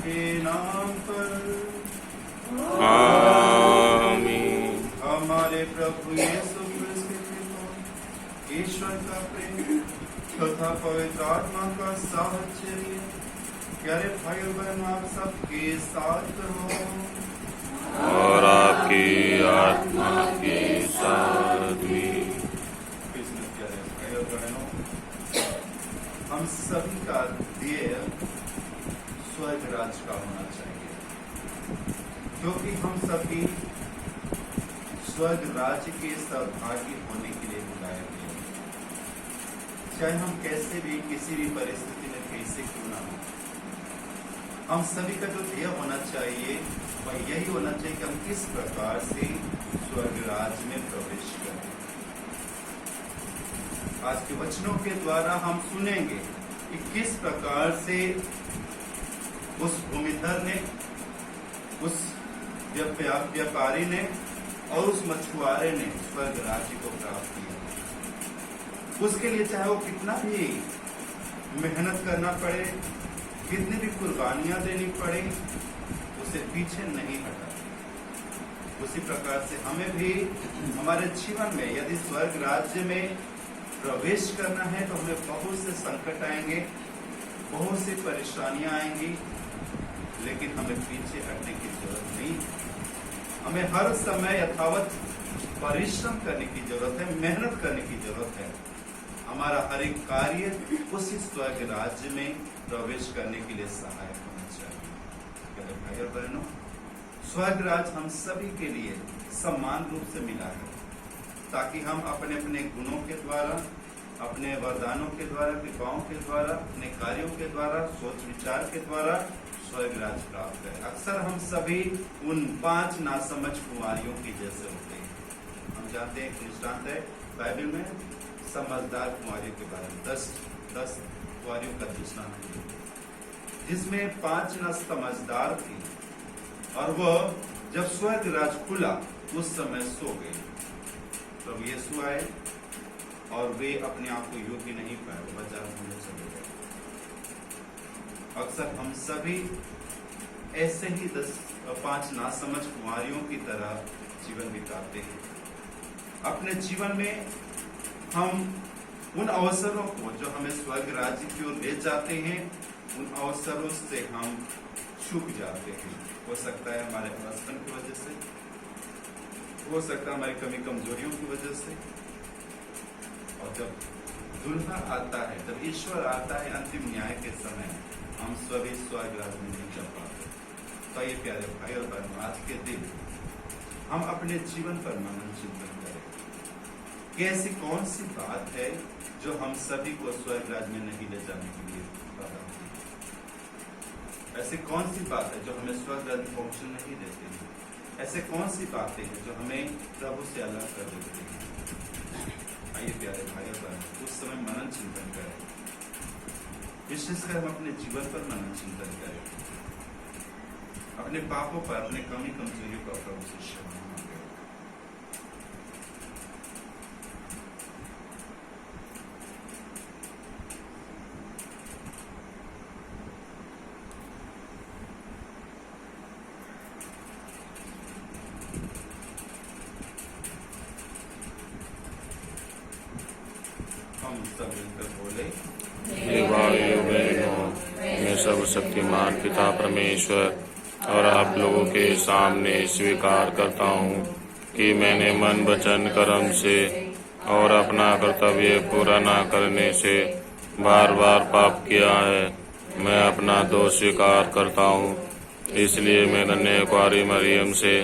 के नाम पर आमीन। हमारे प्रभु यीशु क्रिस्त की कृपा, ईश्वर का प्रेम तथा पवित्र आत्मा का साहचर्य प्यारे भाई बहन आप सबके साथ हो और आपकी आत्मा के साथ भी। प्यारे भाई और बहनों, हम सभी का ध्येय स्वर्ग राज का होना चाहिए, क्योंकि हम सभी स्वर्ग राज्य के सहभागी होने के लिए बुलाए गए हैं। चाहे हम कैसे भी किसी भी परिस्थिति में कैसे क्यों ना हो, हम सभी का जो ध्येय होना चाहिए वह यही होना चाहिए कि हम किस प्रकार से स्वर्ग राज्य में प्रवेश करें। आज के वचनों के द्वारा हम सुनेंगे कि किस प्रकार से उस भूमिधर ने, उस व्यापारी ने और उस मछुआरे ने स्वर्ग राज्य को प्राप्त किया। उसके लिए चाहे वो कितना भी मेहनत करना पड़े, कितनी भी कुर्बानियां देनी पड़े, उसे पीछे नहीं हटा। उसी प्रकार से हमें भी हमारे जीवन में यदि स्वर्ग राज्य में प्रवेश करना है तो हमें बहुत से संकट आएंगे, बहुत सी परेशानियां आएंगी, लेकिन हमें पीछे हटने की जरूरत नहीं। हमें हर समय यथावत परिश्रम करने की जरूरत है, मेहनत करने की जरूरत है। हमारा हर एक कार्य उसी स्वर्ग राज्य में प्रवेश करने के लिए सहायक होना चाहिए। प्यारे भाई और बहनों, स्वर्ग राज हम सभी के लिए समान रूप से मिला है, ताकि हम अपने अपने गुणों के द्वारा, अपने वरदानों के द्वारा, कृपाओं के द्वारा, अपने कार्यों के द्वारा, सोच विचार के द्वारा स्वर्ग राज प्राप्त करें। अक्सर हम सभी उन 5 नासमझ कुंवारियों की जैसे होते हैं। हम जानते हैं दृष्टांत है बाइबल में समझदार कुंवारियों के बारे में, 10 कुंवारियों का दृष्टांत है, जिसमें 5 न समझदार थी और वह जब स्वर्ग राज खुला उस समय सो गए। प्रभु यीशु आए और वे अपने आप को योग्य नहीं पाए, वो बाजार में चले गए। अक्सर हम सभी ऐसे ही 5 नासमझ कुंवारियों की तरह जीवन बिताते हैं। अपने जीवन में हम उन अवसरों को जो हमें स्वर्ग राज्य की ओर ले जाते हैं, उन अवसरों से हम चूक जाते हैं। हो सकता है हमारे बचपन की वजह से, हो सकता है हमारी कमी कमजोरियों की वजह से। और जब दुल्हा आता है, जब ईश्वर आता है अंतिम न्याय के समय, हम सभी स्वर्ग राज्य में नहीं जा पाते। तो ये प्यारे भाई और बहनों, आज के दिन हम अपने जीवन पर मनन चिंतन करें कि ऐसी कौन सी बात है जो हम सभी को स्वर्ग राज्य में नहीं ले जाने के लिए बाधा है। ऐसी कौन सी बात है जो हमें स्वर्ग राज्य में पहुंचने नहीं देती है। ऐसे कौन सी बातें हैं जो हमें प्रभु से अलग कर देती हैं। आइए प्यारे भाई और बहन, उस समय मनन चिंतन करें। विशेषकर हम अपने जीवन पर मनन चिंतन करें, अपने पापों पर, अपने कमी कमजोरियों का प्रभु से क्षमा मांगे। हम सब मिलकर बोले, हे भाइयों बहनों, मैं सर्वशक्तिमान पिता परमेश्वर और आप लोगों के सामने स्वीकार करता हूँ कि मैंने मन, वचन, कर्म से और अपना कर्तव्य पूरा न करने से बार बार पाप किया है। मैं अपना दोष स्वीकार करता हूँ। इसलिए मैं धन्य कुंवारी मरियम से,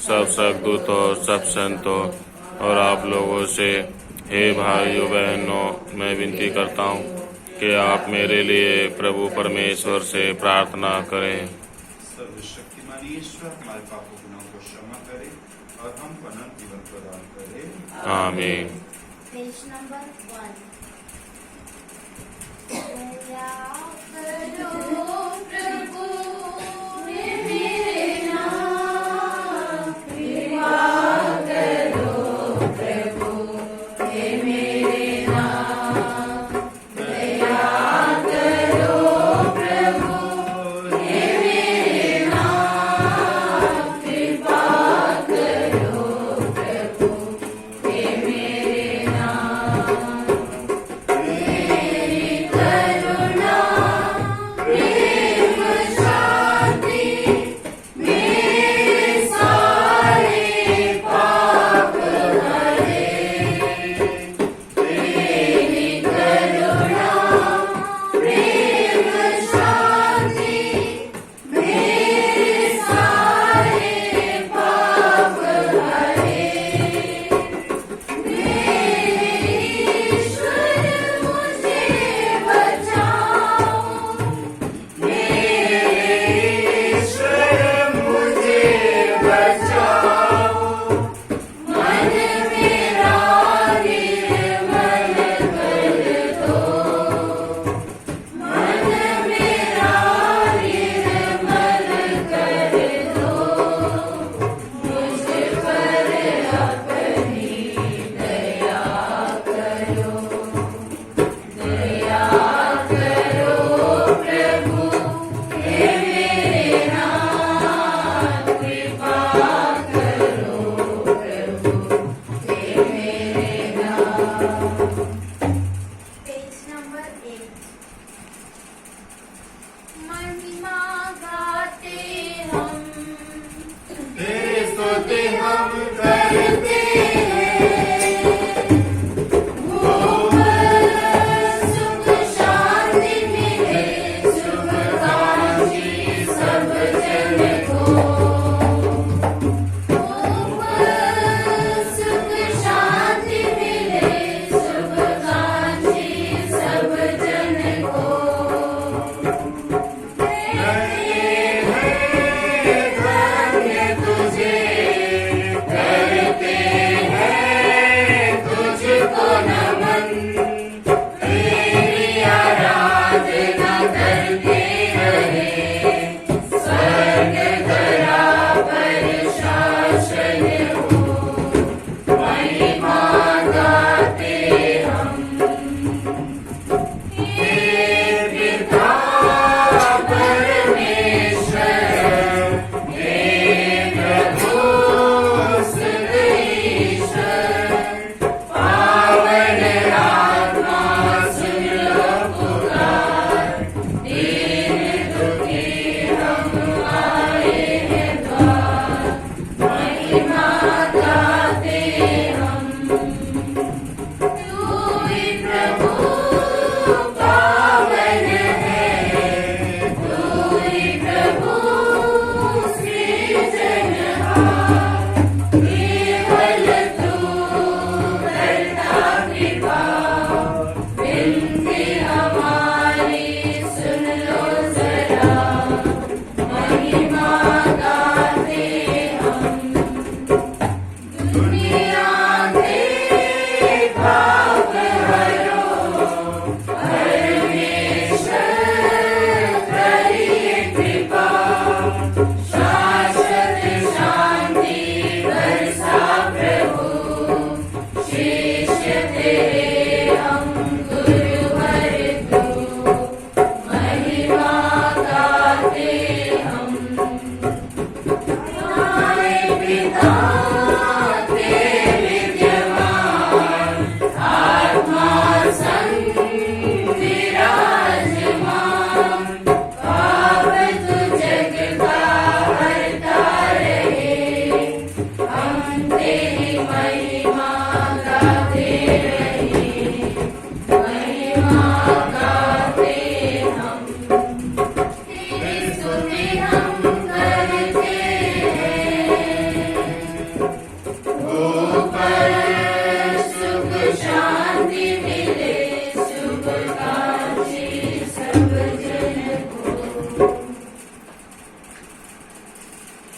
सब स्वर्गदूतों, सब संतों और आप लोगों से, हे भाइयों बहनों, मैं विनती करता हूँ कि आप मेरे लिए प्रभु परमेश्वर से प्रार्थना करें। सर्वशक्तिमान ईश्वर हमारे पापों गुनाहों को क्षमा करे और हमको अनंत जीवन प्रदान करे। आमीन। Page number 1। दया करो प्रभु, हे मेरे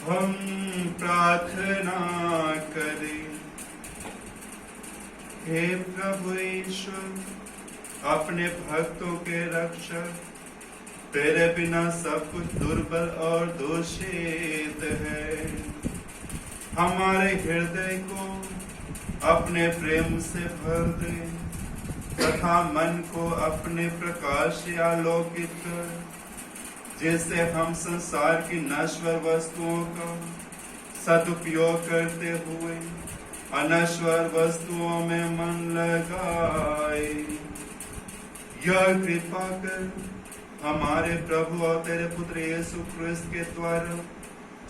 हम प्रार्थना करें। हे प्रभु ईश्वर, अपने भक्तों के रक्षक, तेरे बिना सब कुछ दुर्बल और दूषित है। हमारे हृदय को अपने प्रेम से भर दे तथा मन को अपने प्रकाश से आलोकित कर, जिससे हम संसार की नश्वर वस्तुओं का सदुपयोग करते हुए अनश्वर वस्तुओं में मन लगाए। यह कृपा कर हमारे प्रभु और तेरे पुत्र यीशु क्रिस्त के द्वारा,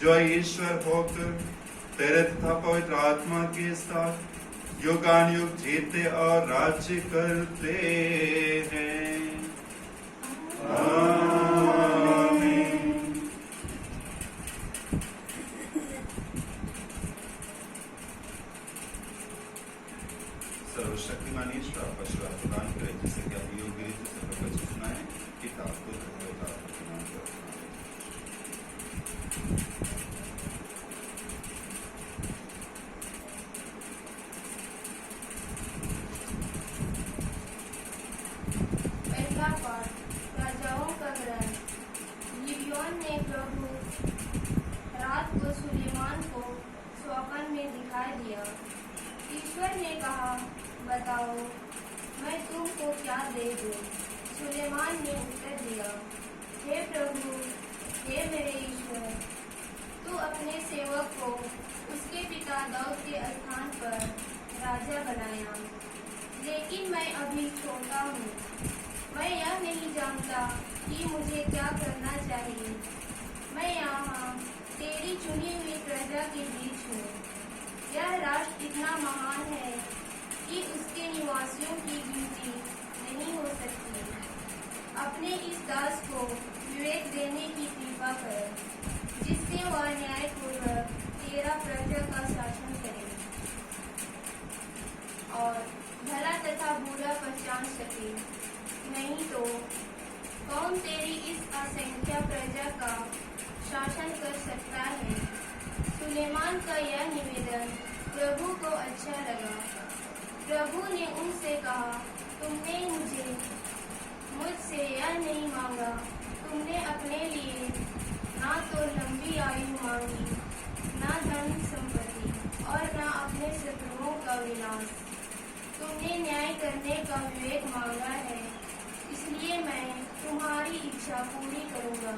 जो ईश्वर होकर तेरे तथा पवित्र आत्मा के साथ युगानुयुग जीते और राज्य करते हैं। सर्वशक्तिमान ईश्वर आपका आशीर्वाद प्रदान करे, जिससे कि आप योग्य रीति से प्रवचन सुनाएं। पिता पुत्र पवित्र आत्मा के नाम से पहला पाठ, राजाओं का ग्रंथ। गिबेयोन ने प्रभु रात को सुलेमान को स्वप्न में दिखाई दिया। ईश्वर ने कहा, बताओ मैं तुमको क्या दे दूं? सुलेमान ने उत्तर दिया, हे प्रभु, हे मेरे ईश्वर, तू अपने सेवक को उसके पिता दाऊद के स्थान पर राजा बनाया, लेकिन मैं अभी छोटा हूँ। मैं यह नहीं जानता कि मुझे क्या करना चाहिए। मैं यहाँ तेरी चुनी हुई प्रजा के बीच हूँ। यह राष्ट्र इतना महान है कि उसके निवासियों की गिनती नहीं हो सकती। अपने इस दास को विवेक देने की कृपा कर, जिससे वह न्यायपूर्वक तेरा प्रजा का शासन करे और भला तथा बुरा पहचान सके। नहीं तो कौन तेरी इस असंख्य प्रजा का शासन कर सकता है? सुलेमान का यह निवेदन प्रभु को अच्छा लगा। प्रभु ने उनसे कहा, तुमने मुझसे यह नहीं मांगा। तुमने अपने लिए ना तो लंबी आयु मांगी, ना धन संपत्ति और ना अपने शत्रुओं का विनाश। तुमने न्याय करने का विवेक मांगा है, इसलिए मैं तुम्हारी इच्छा पूरी करूंगा।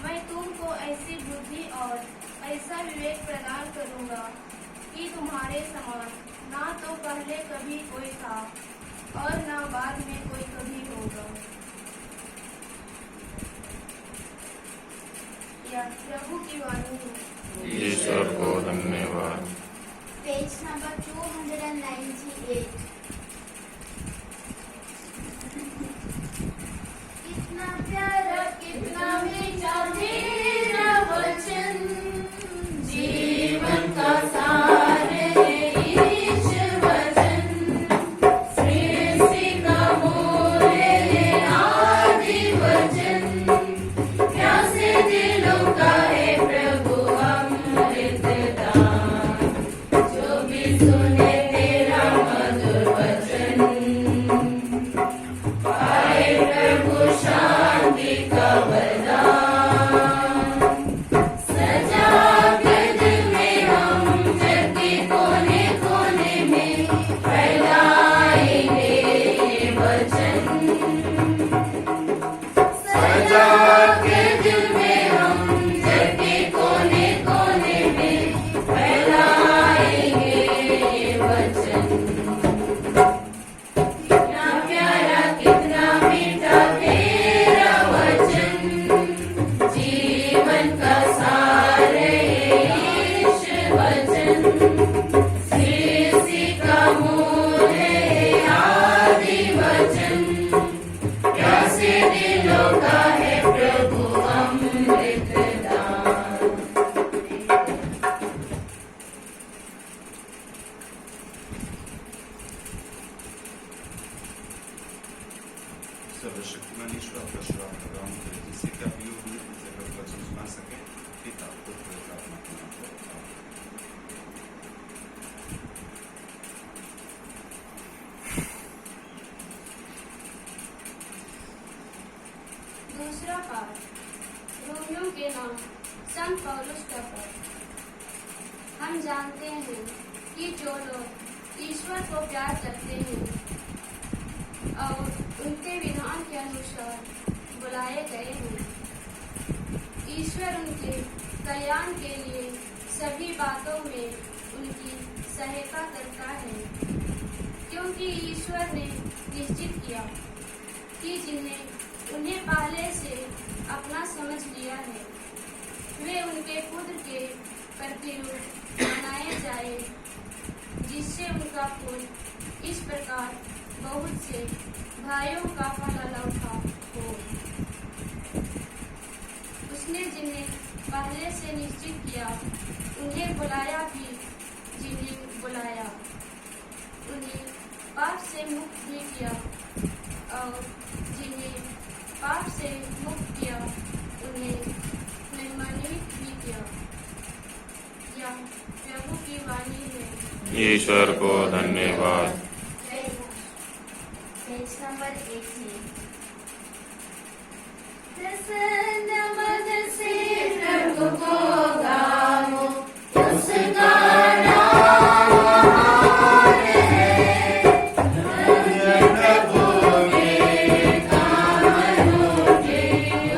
मैं तुमको ऐसी बुद्धि और ऐसा विवेक प्रदान करूंगा कि तुम्हारे समान ना तो पहले कभी कोई था और ना बाद में कोई कभी होगा। यह प्रभु की वाणी है। ईश्वर को धन्यवाद। Page number 298। कितना प्यारा, कितना मीठा तेरा वचन, जीवन का सार है ईश वचन। सृष्टि का मूल है आदि वचन, प्यासे दिलों का है प्रभु अमृत दान। जो भी सुने तेरा मधुर वचन, पाए प्रभु शांति का वरदान। सजा के दिल में हम जग के कोने कोने में फैलाएंगे ये वचन। सजा के दिल में हम जग के कोने कोने में फैलाएंगे ये सर्वशक्तिमान ईश्वर आपका श्राप लगाऊं जिससे कि आप योग में प्रभु वचन सुना सके। पिता पुत्र पवित्र आत्मा के नाम से आमीन। दूसरा पाठ रोमियों के नाम संत पौलुस का पत्र। हम जानते हैं कि जो लोग ईश्वर को प्यार करते हैं और उनके विधान के अनुसार बुलाए गए हैं, ईश्वर उनके कल्याण के लिए सभी बातों में उनकी सहायता करता है, क्योंकि ईश्वर ने निश्चित किया कि जिन्हें उन्हें पहले से अपना समझ लिया है वे उनके पुत्र के प्रतिरूप बनाए जाए, जिससे उनका कुल इस प्रकार बहुत से भाइयों का फलौठा हो। उसने जिन्हें पहले से निश्चित किया उन्हें बुलाया भी, जिन्हें बुलाया उन्हें पाप से मुक्त भी किया, और जिन्हें पाप से मुक्त किया उन्हें महिमान्वित भी किया। यह प्रभु की वाणी है। ईश्वर को धन्यवाद। Page number 80। प्रसन्न मन से प्रभु को गाओ, उसका नाम महान है। प्रभु के कामों के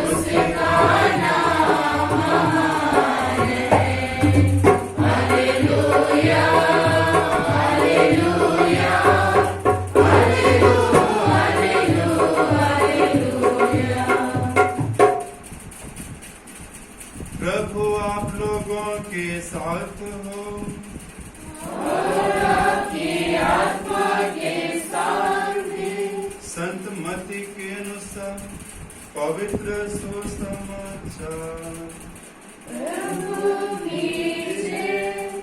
उसका नाम महान है। हालेलुया, हालेलुया, प्रभु आप लोगों के साथ हो। और आपकी आत्मा के साथ भी। संत मत्ती के अनुसार पवित्र सुसमाचार। प्रभु की जय।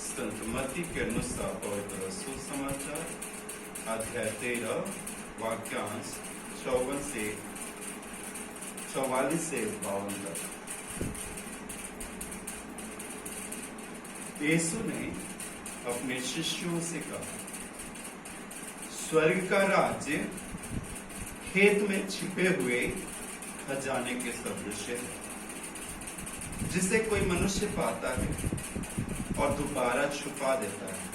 संत मत्ती के अनुसार पवित्र सुसमाचार अध्याय 13 वाक्यांश 54 से 44 से 52 तक। यीशु ने अपने शिष्यों से कहा, स्वर्ग का राज्य खेत में छिपे हुए खजाने के सदृश है, जिसे कोई मनुष्य पाता है और दोबारा छुपा देता है।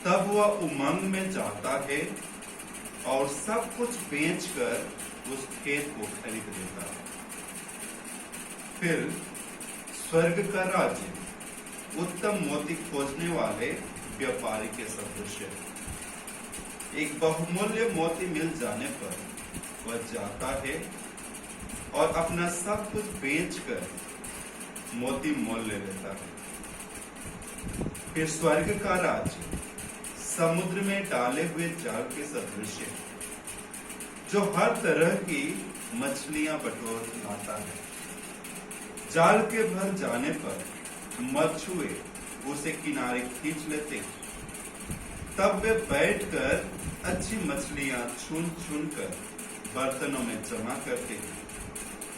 तब वह उमंग में जाता है और सब कुछ बेचकर उस खेत को खरीद लेता है। फिर स्वर्ग का राज्य उत्तम मोती खोजने वाले व्यापारी के सदृश है। एक बहुमूल्य मोती मिल जाने पर वह जाता है और अपना सब कुछ बेचकर मोती मोल ले लेता है। फिर स्वर्ग का राज्य समुद्र में डाले हुए जाल के सदृश है, जो हर तरह की मछलियां बटोर लाता है। जाल के भर जाने पर मछुए उसे किनारे खींच लेते, तब वे बैठकर अच्छी मछलियां चुन चुन कर बर्तनों में जमा करते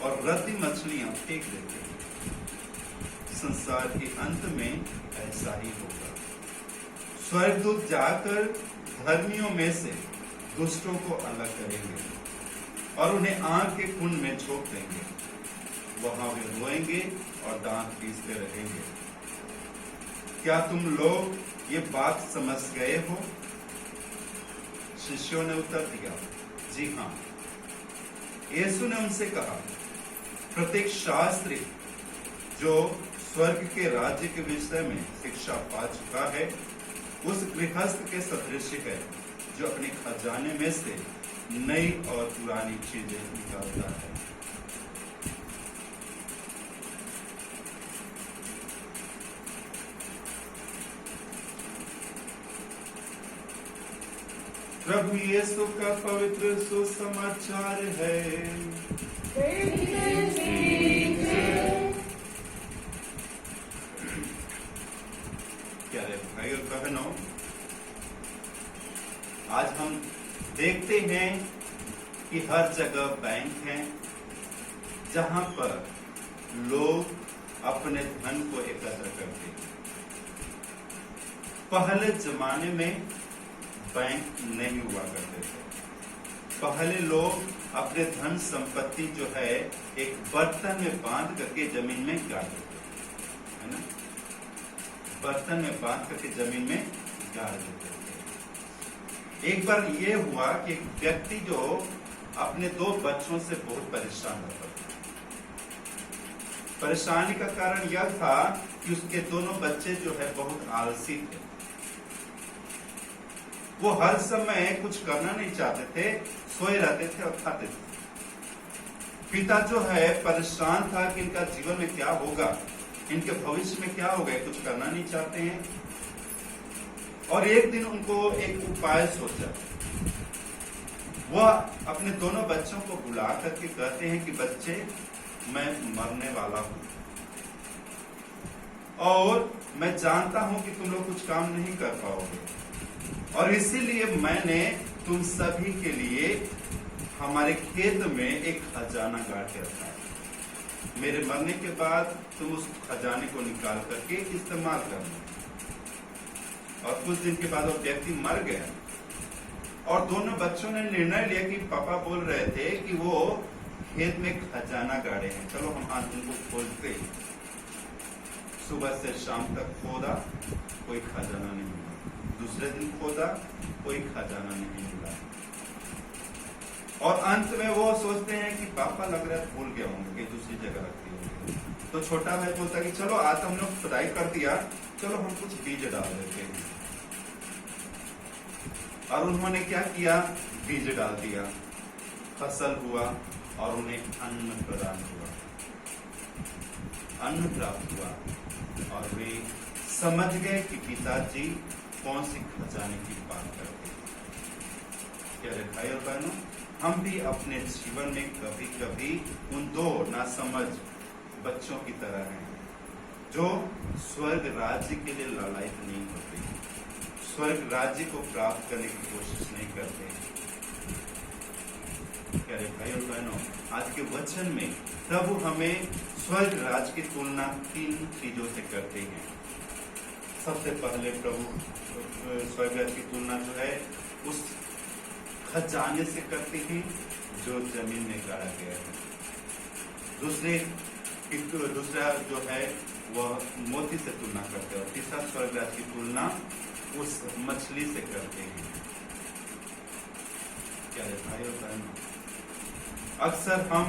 और रद्दी मछलियां फेंक देते। संसार के अंत में ऐसा ही होगा। स्वर्गदूत जाकर धर्मियों में से दुष्टों को अलग करेंगे और उन्हें आग के कुंड में झोंक देंगे। वहां वे रोएंगे और दांत पीसते रहेंगे। क्या तुम लोग ये बात समझ गए हो? शिष्यों ने उत्तर दिया, जी हाँ। यीशु ने उनसे कहा, प्रत्येक शास्त्री जो स्वर्ग के राज्य के विषय में शिक्षा पा चुका है, उस गृहस्थ के सदृश है, जो अपने खजाने में से नई और पुरानी चीजें निकालता है। प्रभु यीशु का पवित्र सुसमाचार है। प्यारे भाई और बहनों, आज हम देखते हैं कि हर जगह बैंक हैं जहां पर लोग अपने धन को एकत्र करते हैं। पहले जमाने में बैंक नहीं हुआ करते थे। पहले लोग अपने धन संपत्ति जो है एक बर्तन में बांध करके जमीन में गाड़ देते थे, है ना। बर्तन में बांध करके जमीन में गाड़ देते थे। एक बार ये हुआ कि एक व्यक्ति जो अपने 2 बच्चों से बहुत परेशान होता था। परेशानी का कारण यह था कि उसके दोनों बच्चे जो है बहुत आलसी थे। वो हर समय कुछ करना नहीं चाहते थे, सोए रहते थे और खाते थे। पिता जो है परेशान था कि इनका जीवन में क्या होगा, इनके भविष्य में क्या होगा, कुछ करना नहीं चाहते हैं। और एक दिन उनको एक उपाय सोचा। वह अपने दोनों बच्चों को बुला करके कहते हैं कि बच्चे, मैं मरने वाला हूं और मैं जानता हूं कि तुम लोग कुछ काम नहीं कर पाओगे, और इसीलिए मैंने तुम सभी के लिए हमारे खेत में एक खजाना गाड़ के रखा है। मेरे मरने के बाद तुम उस खजाने को निकाल करके इस्तेमाल करना। और कुछ दिन के बाद वो व्यक्ति मर गया और दोनों बच्चों ने निर्णय लिया कि पापा बोल रहे थे कि वो खेत में खजाना गाड़े हैं, चलो हम आज उनको खोजते। सुबह से शाम तक खोदा, कोई खजाना नहीं मिला। दूसरे दिन खोदा, कोई खजाना नहीं मिला। और अंत में वो सोचते हैं कि पापा लग रहा है भूल गया होंगे, कहीं दूसरी जगह रखती होंगे। तो छोटा भाई बोलता कि चलो आज हम लोग खुदाई कर दिया, चलो हम कुछ बीज डाल देते हैं। और उन्होंने क्या किया, बीज डाल दिया, फसल हुआ और उन्हें अन्न प्रदान हुआ, अन्न प्राप्त हुआ। और वे समझ गए कि पिताजी कौन सी खजाने की बात करते हैं। प्यारे भाई और बहनों, हम भी अपने जीवन में कभी कभी उन 2 नासमझ बच्चों की तरह हैं जो स्वर्ग राज्य के लिए लालायित नहीं होते, स्वर्ग राज्य को प्राप्त करने की कोशिश नहीं करते। प्यारे भाई और बहनों, आज के वचन में प्रभु हमें स्वर्ग राज्य की तुलना 3 चीजों से करते हैं। सबसे पहले प्रभु स्वर्ग राज्य की तुलना जो है उस खजाने से करते हैं जो जमीन में गाड़ा गया है। दूसरा जो है वह मोती से तुलना करते हैं। और तीसरा स्वर्ग राज्य की तुलना उस मछली से करते हैं। प्यारे भाई और बहनों, अक्सर हम